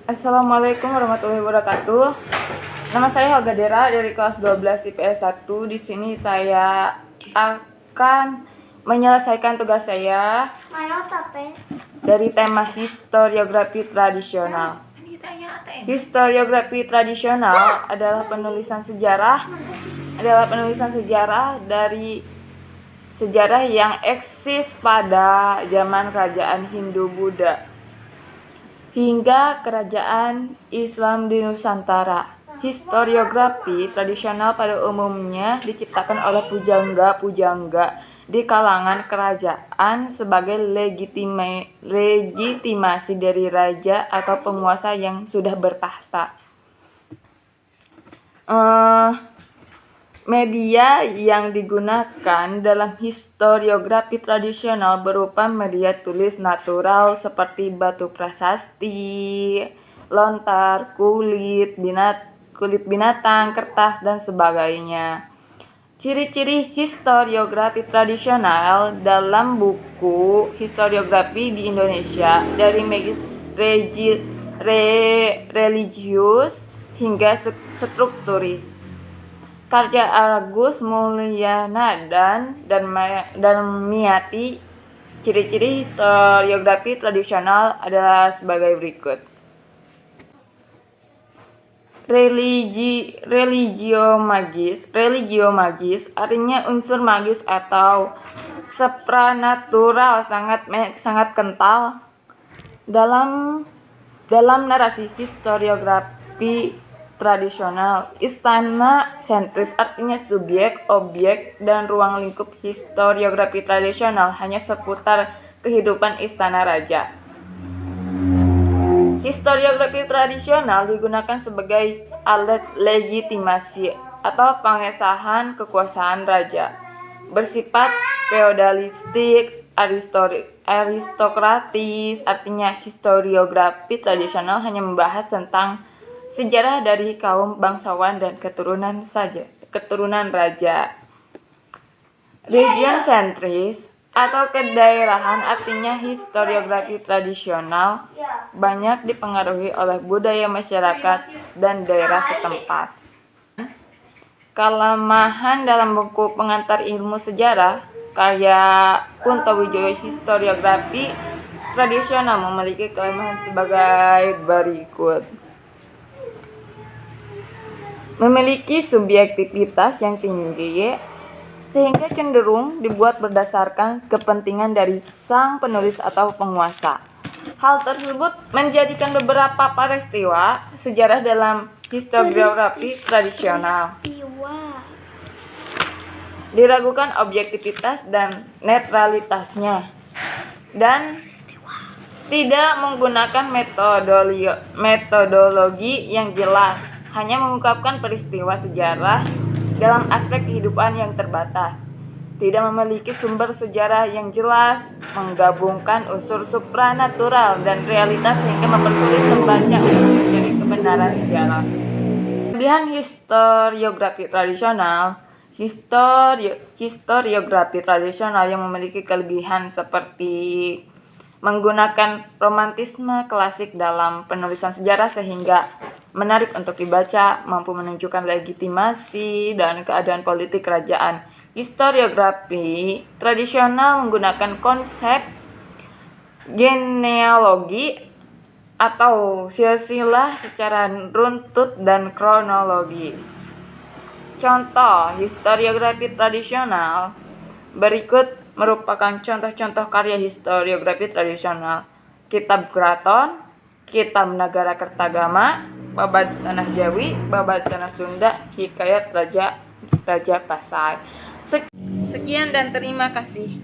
Assalamualaikum warahmatullahi wabarakatuh. Nama saya Olga Dera dari kelas 12 IPS 1. Di sini saya akan menyelesaikan tugas saya dari tema historiografi tradisional. Historiografi tradisional adalah penulisan sejarah dari sejarah yang eksis pada zaman kerajaan Hindu-Buddha hingga kerajaan Islam di Nusantara. Historiografi tradisional pada umumnya diciptakan oleh pujangga-pujangga di kalangan kerajaan sebagai legitimasi dari raja atau penguasa yang sudah bertahta. Media yang digunakan dalam historiografi tradisional berupa media tulis natural seperti batu prasasti, lontar, kulit binatang, kertas, dan sebagainya. Ciri-ciri historiografi tradisional dalam buku Historiografi di Indonesia dari Magis religius hingga strukturis, karya Agus Mulyana dan Miati. Ciri-ciri historiografi tradisional adalah sebagai berikut. Religio magis artinya unsur magis atau supranatural sangat kental dalam narasi historiografi tradisional. Istana sentris artinya subjek, objek, dan ruang lingkup historiografi tradisional hanya seputar kehidupan istana raja. Historiografi tradisional digunakan sebagai alat legitimasi atau pengesahan kekuasaan raja. Bersifat feodalistik, aristokratis, artinya historiografi tradisional hanya membahas tentang sejarah dari kaum bangsawan dan keturunan raja. Region sentris atau kedaerahan artinya historiografi tradisional banyak dipengaruhi oleh budaya masyarakat dan daerah setempat. Kelemahan dalam buku pengantar ilmu sejarah karya Kunto Wijoyo historiografi tradisional memiliki kelemahan sebagai berikut. Memiliki subjektivitas yang tinggi sehingga cenderung dibuat berdasarkan kepentingan dari sang penulis atau penguasa. Hal tersebut menjadikan beberapa peristiwa sejarah dalam historiografi tradisional diragukan objektivitas dan netralitasnya, dan tidak menggunakan metodologi yang jelas, hanya mengungkapkan peristiwa sejarah dalam aspek kehidupan yang terbatas, tidak memiliki sumber sejarah yang jelas, menggabungkan unsur supranatural dan realitas sehingga mempersulit pembaca untuk mencari kebenaran sejarah. Kelebihan historiografi tradisional. Historiografi tradisional yang memiliki kelebihan seperti menggunakan romantisme klasik dalam penulisan sejarah sehingga menarik untuk dibaca, mampu menunjukkan legitimasi dan keadaan politik kerajaan. Historiografi tradisional menggunakan konsep genealogi atau silsilah secara runtut dan kronologis. Contoh historiografi tradisional berikut merupakan contoh-contoh karya historiografi tradisional: Kitab Keraton, Kitab Nagara Kertagama, Babad Tanah Jawi, Babad Tanah Sunda, Hikayat Raja Pasai. Sekian dan terima kasih.